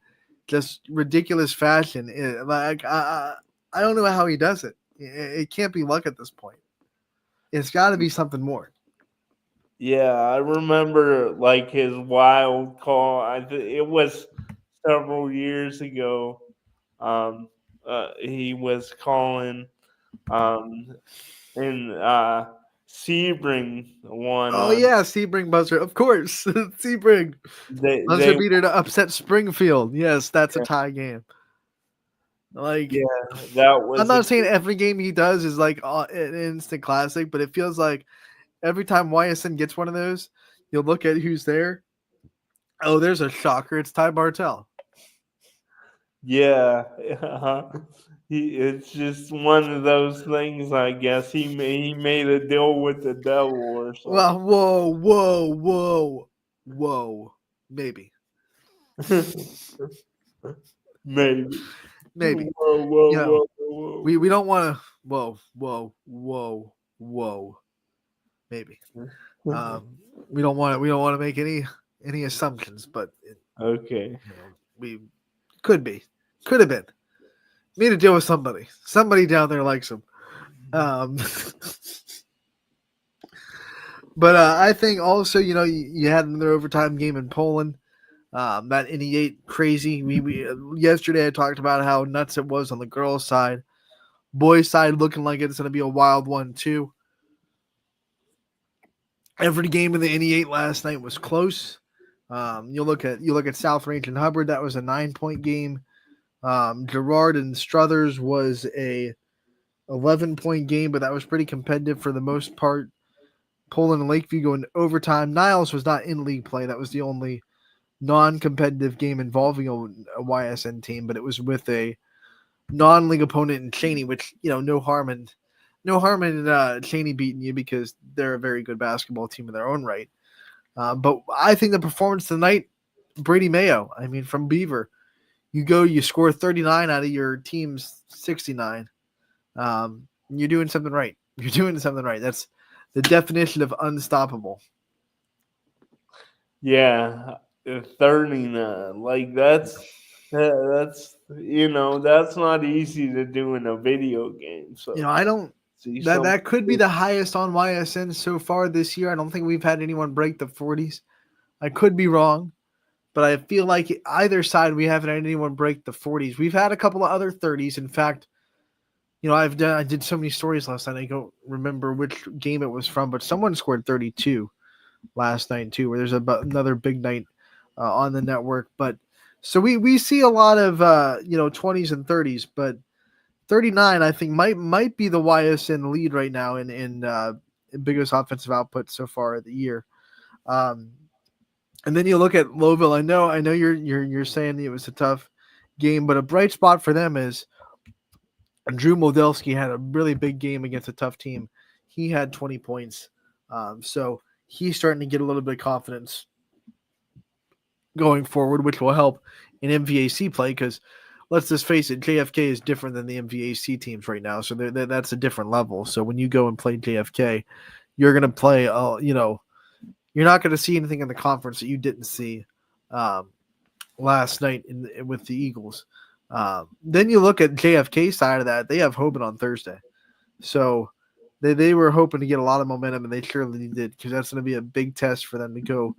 just ridiculous fashion. I don't know how he does it. It can't be luck at this point. It's got to be something more. Yeah, I remember like his wild call. It was several years ago. He was calling in Sebring one. Oh yeah, Sebring buzzer, of course. Sebring buzzer beater to upset Springfield. Yes, that's a tie game. Like, yeah, that was. I'm not saying every game he does is like an instant classic, but it feels like every time YSN gets one of those, you'll look at who's there. Oh, there's a shocker. It's Ty Bartell. Yeah, it's just one of those things. I guess he made a deal with the devil or something. Well, whoa, maybe. Maybe. Whoa. We don't want to. Whoa. Maybe. We don't want to make any assumptions, but okay. We could have been. Made a deal with somebody. Somebody down there likes him. But I think also, you had another overtime game in Poland. That NE8 crazy. We yesterday I talked about how nuts it was on the girls' side. Boys' side looking like it's going to be a wild one too. Every game in the NE8 last night was close. You look at South Range and Hubbard. That was a 9-point game. Girard and Struthers was a 11-point game, but that was pretty competitive for the most part. Poland and Lakeview going to overtime. Niles was not in league play. That was the only non-competitive game involving a YSN team, but it was with a non-league opponent in Cheney, which, no harm in Cheney beating you because they're a very good basketball team in their own right. But I think the performance tonight, Brady Mayo, from Beaver, you score 39 out of your team's 69. You're doing something right. You're doing something right. That's the definition of unstoppable. Yeah, 39. Like that's that's not easy to do in a video game. So I don't. That could be the highest on YSN so far this year. I don't think we've had anyone break the 40s. I could be wrong, but I feel like either side we haven't had anyone break the 40s. We've had a couple of other 30s. In fact, I did so many stories last night. I don't remember which game it was from, but someone scored 32 last night too. Where there's another big night on the network. But so we see a lot of 20s and 30s, but 39 I think might be the YSN lead right now in biggest offensive output so far of the year. And then you look at Lowville. I know you're saying it was a tough game, but a bright spot for them is Drew Moldelsky had a really big game against a tough team. He had 20 points. So he's starting to get a little bit of confidence going forward, which will help in MVAC play because let's just face it, JFK is different than the MVAC teams right now. So that's a different level. So when you go and play JFK, you're going to play, you're not going to see anything in the conference that you didn't see last night with the Eagles. Then you look at JFK side of that, they have Hoban on Thursday. So they were hoping to get a lot of momentum, and they surely did because that's going to be a big test for them to go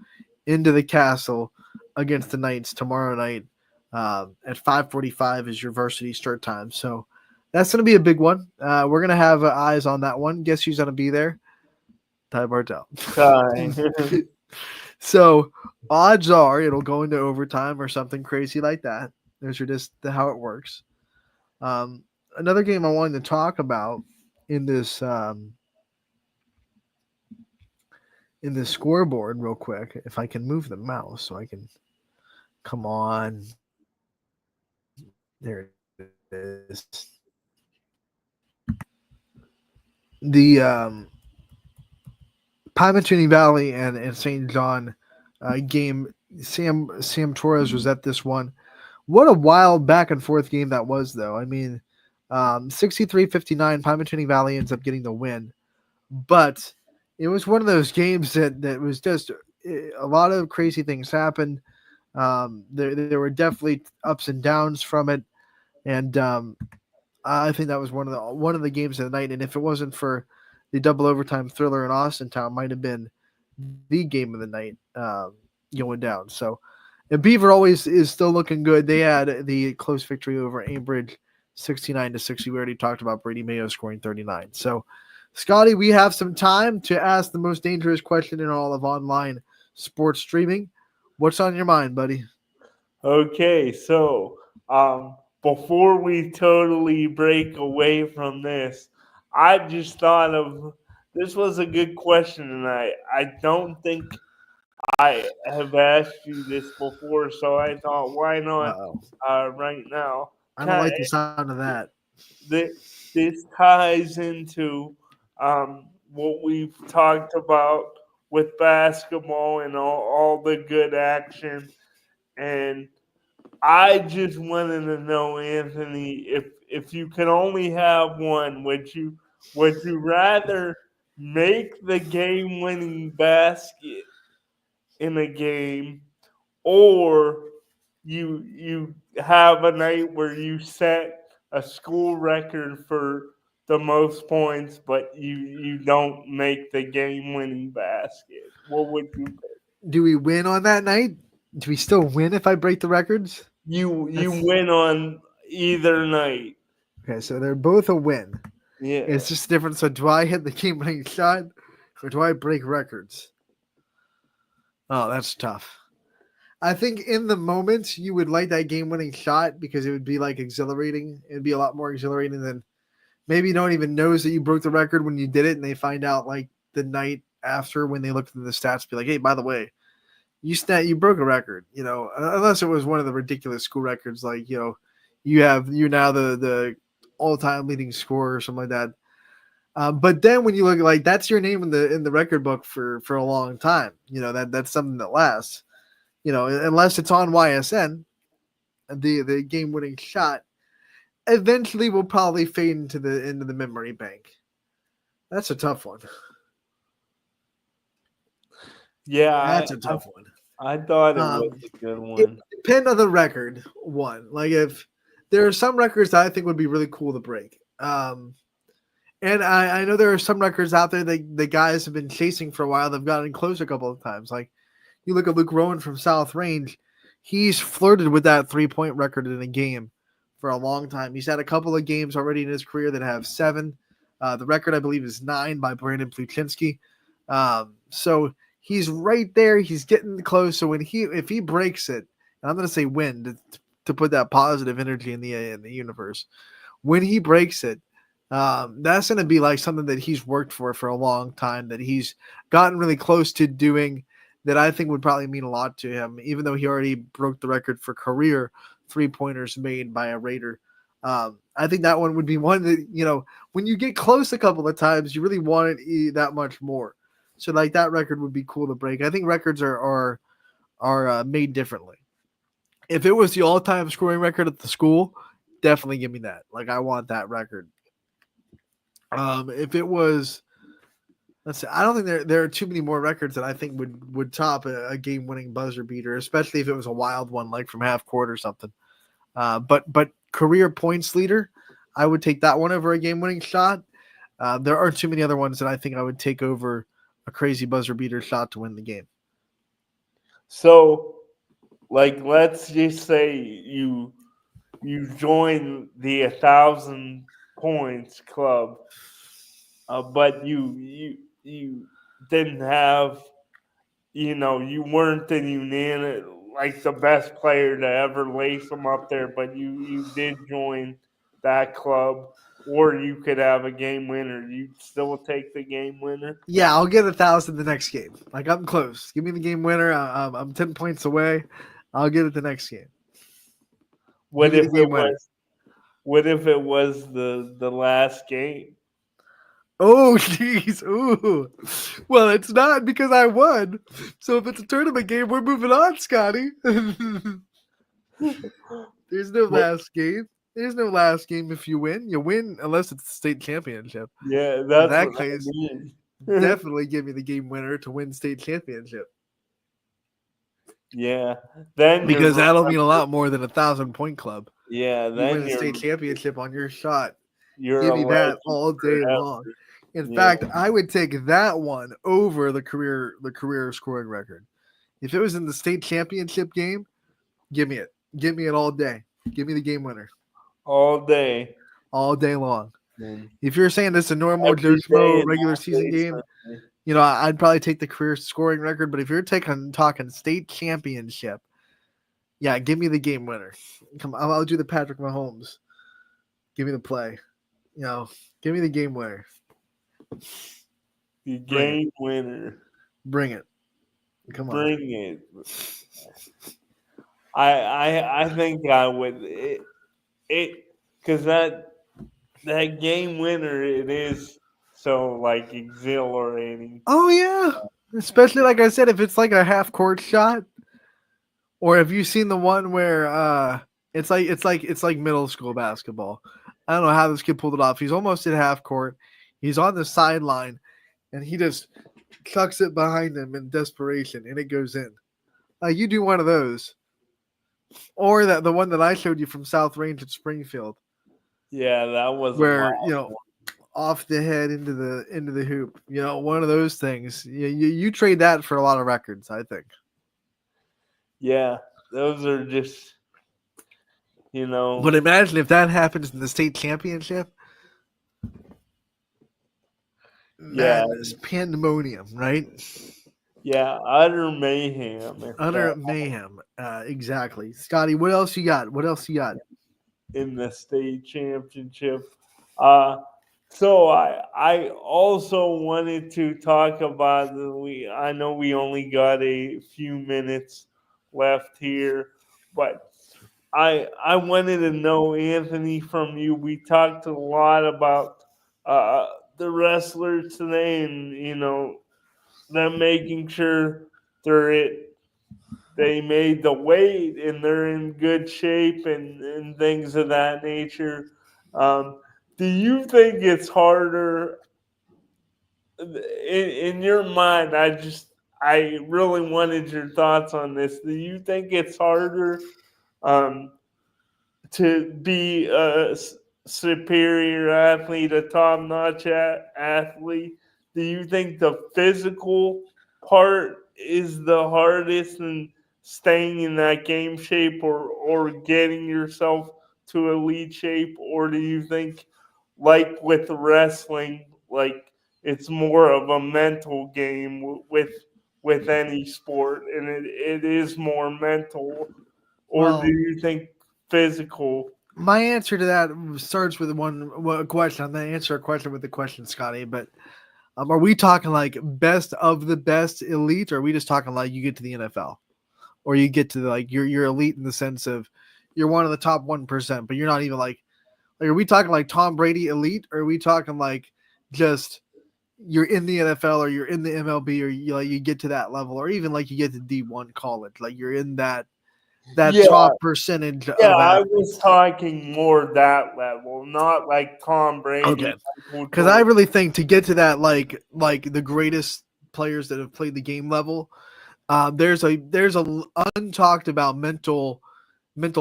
into the Castle against the Knights tomorrow night at 5:45 is your varsity start time. So that's going to be a big one. We're going to have eyes on that one. Guess who's going to be there? Ty Bartel. So odds are it'll go into overtime or something crazy like that. Those are just how it works. Another game I wanted to talk about in this scoreboard real quick, if I can move the mouse so I can come on. There it is. The Pymatini Valley and St. John game. Sam Torres was at this one. What a wild back and forth game that was, though. I mean, 63-59, Pymatini Valley ends up getting the win. But it was one of those games that was just a lot of crazy things happened. There were definitely ups and downs from it. And I think that was one of the games of the night. And if it wasn't for the double overtime thriller in Austintown, might have been the game of the night going down. So, and Beaver always is still looking good. They had the close victory over Ambridge, 69-60. We already talked about Brady Mayo scoring 39. So, Scotty, we have some time to ask the most dangerous question in all of online sports streaming. What's on your mind, buddy? Okay, so before we totally break away from this, I just thought of this was a good question, and I don't think I have asked you this before, so I thought, why not right now? I don't like the sound of that. This ties into what we've talked about with basketball and all the good action. And I just wanted to know, Anthony, if you could only have one, would you rather make the game-winning basket in a game, or you have a night where you set a school record for the most points, but you don't make the game-winning basket? What would you pick? Do we win on that night? Do we still win if I break the records? You win on either night. Okay, so they're both a win. Yeah. It's just different. So do I hit the game-winning shot or do I break records? Oh, that's tough. I think in the moment you would like that game-winning shot because it would be like exhilarating. It'd be a lot more exhilarating than maybe no one even knows that you broke the record when you did it, and they find out like the night after when they look at the stats, be like, hey, by the way, you broke a record, unless it was one of the ridiculous school records, like, you're now the all-time leading scorer or something like that. But then when you look at like that's your name in the record book for a long time, that's something that lasts, unless it's on YSN, the game-winning shot eventually will probably fade into the memory bank. That's a tough one. Yeah, That's a tough one. I thought it was a good one. It depends on the record. One, like if there are some records that I think would be really cool to break. And I know there are some records out there that the guys have been chasing for a while. They've gotten close a couple of times. Like you look at Luke Rowan from South Range, he's flirted with that 3-point record in a game for a long time. He's had a couple of games already in his career that have 7. The record, I believe, is 9 by Brandon Pluchinski. So he's right there. He's getting close. So if he breaks it, and I'm going to say win to put that positive energy in the universe. When he breaks it, that's going to be like something that he's worked for a long time, that he's gotten really close to doing, that I think would probably mean a lot to him, even though he already broke the record for career 3-pointers made by a Raider. I think that one would be one that, when you get close a couple of times, you really want it that much more. So like that record would be cool to break. I think records are made differently. If it was the all-time scoring record at the school, definitely give me that. Like I want that record. If it was, let's see, I don't think there are too many more records that I think would top a game-winning buzzer beater, especially if it was a wild one like from half court or something. But career points leader, I would take that one over a game-winning shot. There aren't too many other ones that I think I would take over a crazy buzzer beater shot to win the game. So, like, let's just say you join the 1,000 points club, but you didn't have, you weren't the unanimous, like the best player to ever lace them up there, but you did join that club, or you could have a game winner. You'd still take the game winner? Yeah, I'll get 1,000 the next game. Like I'm close. Give me the game winner. I'm 10 points away. I'll get it the next game. What if it was the last game? Oh, jeez. Ooh. Well, it's not because I won. So if it's a tournament game, we're moving on, Scotty. There's no last game. There's no last game if you win. You win unless it's the state championship. Yeah, that's in that what case. I mean. Definitely give me the game winner to win state championship. Yeah, then because that'll mean a lot more than 1,000-point club. Yeah, you then win the state championship on your shot. You're Give me that legend all day forever. long. In fact, I would take that one over the career scoring record. If it was in the state championship game, give me it. Give me it all day. Give me the game winner. All day. All day long. Mm. If you're saying it's a normal Every Joe day Schmo and regular all season day game, Sunday. I'd probably take the career scoring record. But if you're talking state championship, yeah, give me the game winner. Come, I'll do the Patrick Mahomes. Give me the play. Give me the game winner. The game winner. Bring it. Come on. Bring it. I think I would it because that game winner, it is so like exhilarating. Oh yeah, especially like I said, if it's like a half court shot, or have you seen the one where it's like middle school basketball? I don't know how this kid pulled it off. He's almost at half court. He's on the sideline, and he just chucks it behind him in desperation, and it goes in. You do one of those, or the one that I showed you from South Range at Springfield. Yeah, that was where off the head into the hoop. One of those things. You trade that for a lot of records, I think. Yeah, those are just But imagine if that happens in the state championship. Yeah, madness, pandemonium, right? Yeah, utter mayhem. Utter mayhem. Exactly. Scotty, what else you got? In the state championship? So I also wanted to talk about I know we only got a few minutes left here, but I wanted to know, Anthony, from you. We talked a lot about the wrestlers today, and them making sure they made the weight and they're in good shape and things of that nature. Do you think it's harder in your mind, I really wanted your thoughts on this. Do you think it's harder to be a superior athlete, a top-notch athlete? Do you think the physical part is the hardest in staying in that game shape or getting yourself to elite shape? Or do you think, like with wrestling, like it's more of a mental game with any sport, and it is more mental? Or do you think physical? My answer to that starts with one question. I'm going to answer a question with the question, Scotty. But are we talking like best of the best elite, or are we just talking like you get to the NFL, or you get to like you're elite in the sense of you're one of the top 1%, but you're not even like are we talking like Tom Brady elite, or are we talking like just you're in the NFL or you're in the MLB, or you get to that level, or even like you get to D1 college, like you're in that top percentage of I was talking more that level, not like Tom Brady. Okay. Because I really think to get to that, like the greatest players that have played the game level, there's a untalked about mental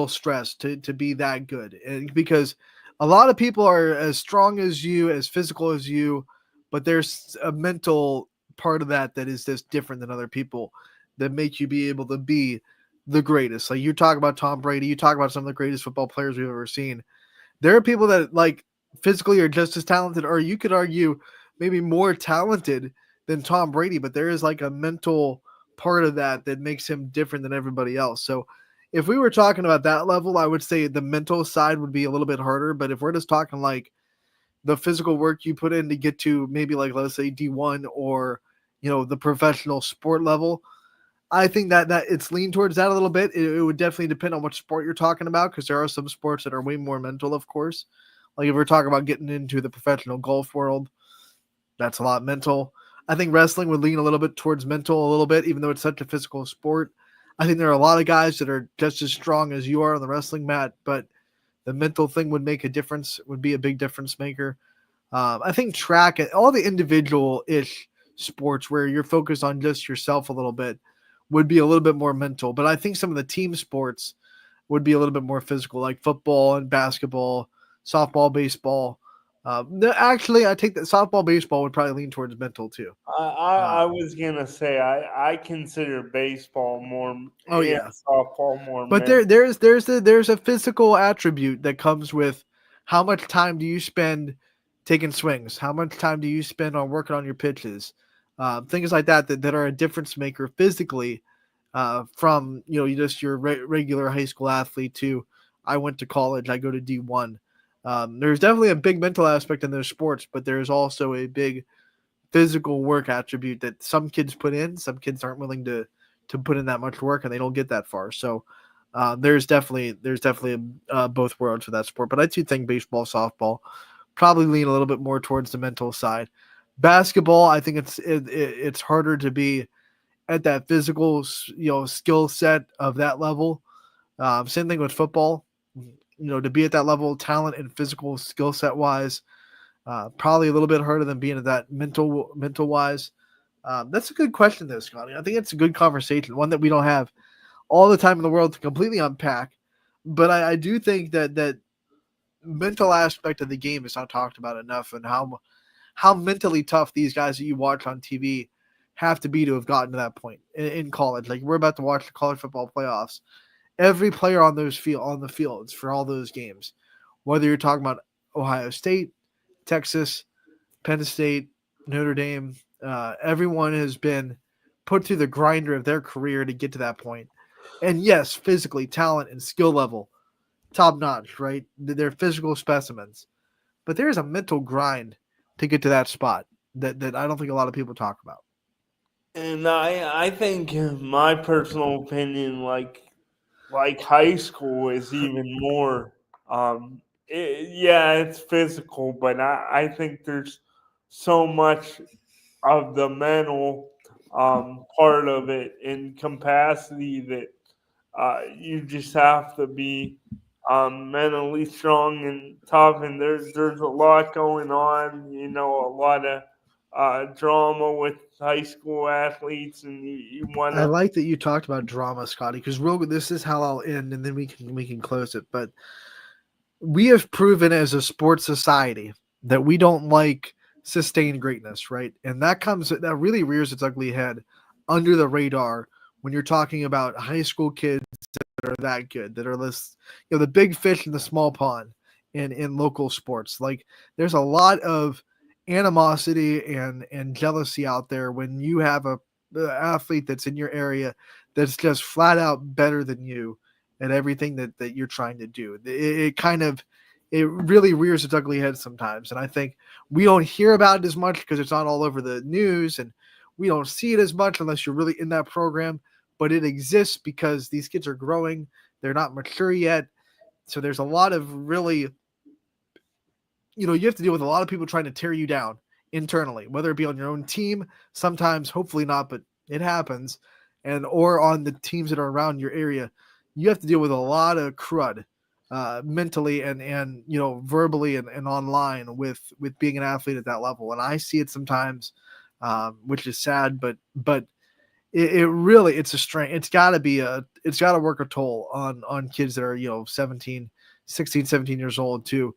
stress to be that good, and because a lot of people are as strong as you, as physical as you, but there's a mental part of that is just different than other people that make you be able to be the greatest. Like you talk about Tom Brady, you talk about some of the greatest football players we've ever seen. There are people that like physically are just as talented, or you could argue maybe more talented than Tom Brady, but there is like a mental part of that makes him different than everybody else. So if we were talking about that level, I would say the mental side would be a little bit harder. But if we're just talking like the physical work you put in to get to maybe like, let's say D1 or, the professional sport level, I think that it's leaned towards that a little bit. It would definitely depend on what sport you're talking about, because there are some sports that are way more mental, of course. Like if we're talking about getting into the professional golf world, that's a lot mental. I think wrestling would lean a little bit towards mental a little bit, even though it's such a physical sport. I think there are a lot of guys that are just as strong as you are on the wrestling mat, but the mental thing would make a difference, would be a big difference maker. I think track and all the individual-ish sports where you're focused on just yourself a little bit would be a little bit more mental. But I think some of the team sports would be a little bit more physical, like football and basketball, softball, baseball. Actually, I think that softball, baseball would probably lean towards mental too. I was gonna say I consider baseball more. Oh yeah, softball more. But there's a physical attribute that comes with how much time do you spend taking swings, how much time do you spend on working on your pitches, things like that are a difference maker physically from just your regular high school athlete to I went to college, I go to D1. There's definitely a big mental aspect in those sports, but there's also a big physical work attribute that some kids put in. Some kids aren't willing to put in that much work, and they don't get that far. So there's definitely both worlds for that sport. But I do think baseball, softball probably lean a little bit more towards the mental side. Basketball, I think it's harder to be at that physical skill set of that level. Same thing with football. To be at that level, talent and physical skill set wise, probably a little bit harder than being at that mental wise. That's a good question, though, Scotty. I think it's a good conversation, one that we don't have all the time in the world to completely unpack. But I do think that mental aspect of the game is not talked about enough, and how mentally tough these guys that you watch on TV have to be to have gotten to that point in college. Like we're about to watch the college football playoffs. Every player on the fields for all those games, whether you're talking about Ohio State, Texas, Penn State, Notre Dame, everyone has been put through the grinder of their career to get to that point. And yes, physically, talent and skill level, top notch, right? They're physical specimens. But there's a mental grind to get to that spot that I don't think a lot of people talk about. And I think my personal opinion, like high school is even more. It's physical, but I think there's so much of the mental part of it in capacity that you just have to be mentally strong and tough. And there's a lot going on, a lot of drama with high school athletes, and you want I like that you talked about drama, Scotty, because this is how I'll end, and then we can close it. But we have proven as a sports society that we don't like sustained greatness, right? And that really rears its ugly head under the radar when you're talking about high school kids that are that good, that are this, the big fish in the small pond in local sports. Like, there's a lot of animosity and jealousy out there when you have a athlete that's in your area that's just flat out better than you at everything that you're trying to do. It really rears its ugly head sometimes. And I think we don't hear about it as much because it's not all over the news, and we don't see it as much unless you're really in that program, but it exists because these kids are growing. They're not mature yet. So there's a lot of really, you have to deal with a lot of people trying to tear you down internally, whether it be on your own team, sometimes, hopefully not, but it happens, or on the teams that are around your area. You have to deal with a lot of crud mentally and verbally and online with being an athlete at that level. And I see it sometimes, which is sad, but it really, it's a strain. It's got to work a toll on kids that are 16, 17 years old to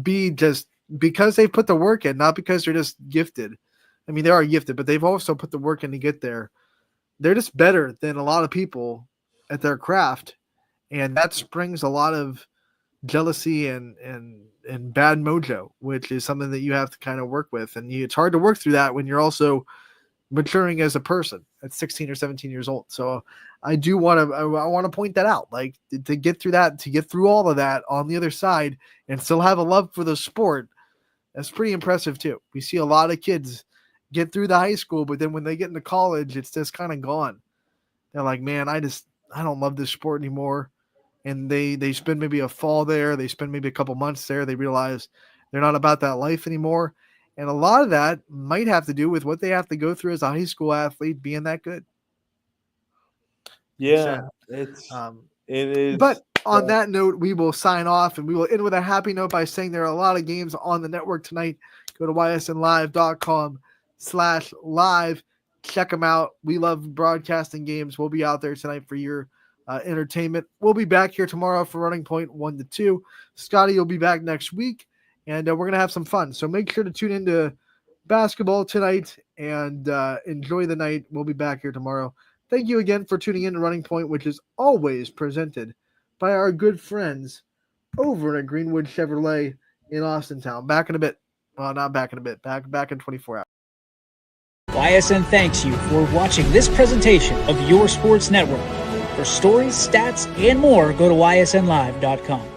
be just because they've put the work in, not because they're just gifted. I mean, they are gifted, but they've also put the work in to get there. They're just better than a lot of people at their craft, and that springs a lot of jealousy and bad mojo, which is something that you have to kind of work with. And it's hard to work through that when you're also maturing as a person at 16 or 17 years old. So I want to point that out, like to get through that, to get through all of that on the other side and still have a love for the sport. That's pretty impressive too. We see a lot of kids get through the high school, but then when they get into college, it's just kind of gone. They're like, man, I don't love this sport anymore. And they spend maybe a fall there. They spend maybe a couple months there. They realize they're not about that life anymore. And a lot of that might have to do with what they have to go through as a high school athlete being that good. Yeah, it is. But on that note, we will sign off, and we will end with a happy note by saying there are a lot of games on the network tonight. Go to ysnlive.com/live. Check them out. We love broadcasting games. We'll be out there tonight for your entertainment. We'll be back here tomorrow for Running Point 1 to 2. Scotty will be back next week, and we're going to have some fun. So make sure to tune into basketball tonight and enjoy the night. We'll be back here tomorrow. Thank you again for tuning in to Running Point, which is always presented by our good friends over at Greenwood Chevrolet in Austintown. Back in a bit. Well, not back in a bit. Back in 24 hours. YSN thanks you for watching this presentation of your sports network. For stories, stats, and more, go to ysnlive.com.